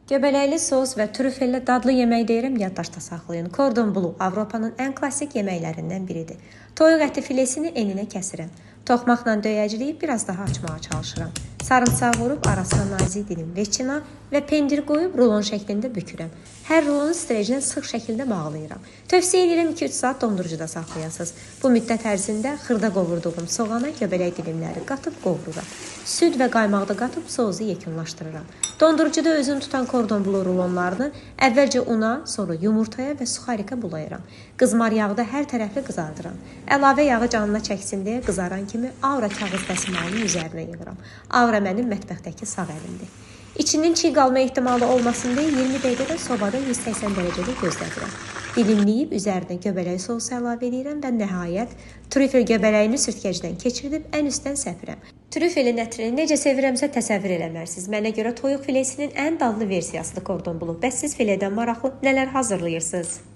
Göbələkli sos və trüfelli dadlı yemək deyirəm, yaddaşda saxlayın. Cordon bleu Avropanın ən klassik yeməklərindən biridir. Toyuq əti filesini eninə kəsirəm. Toxmaqla döyəcləyib biraz daha açmağa çalışıram. Sarımsağı vurub arasına nazik dilim veçina və pendir qoyub rulon şəklində bükürəm. Hər rulonu strecinə sıx şəkildə bağlayıram. Tövsiyə edirəm 2-3 saat dondurucuda saxlayasınız. Bu müddət ərzində xırda qovurduğum soğana göbələk dilimləri qatıb qovururam. Süd və qaymağı da qatıb soğuzu yekunlaşdırıram. Dondurucuda özünü tutan cordon bleu rulonlarını əvvəlcə una, sonra yumurtaya və suxarika bulayıram. Qızmar yağda hər tərəfli qızardıram. Əlavə yağı canına çəksin deyə qızaran kimi aura kağız dəsmalının üzərinə yığıram. Aura mənim mətbəxdəki sağ əlimdir. İçinin çiğ qalma ehtimalı olmasın deyə 20 dəqiqədə sobada 180 dərəcədə gözlədirəm. Dilimləyib üzərinə göbələk sosu əlavə edirəm və nəhayət trüfel göbələyini sürtkəcdən keçirdib ən üstdən səpirəm. Trüfelin ətrini necə sevirəmsə təsəvvür eləmərsiniz. Mənə görə toyuq filesinin ən dadlı versiyasıdır cordon bleu. Bəs siz filedən maraqlı nələr hazırlayırsınız?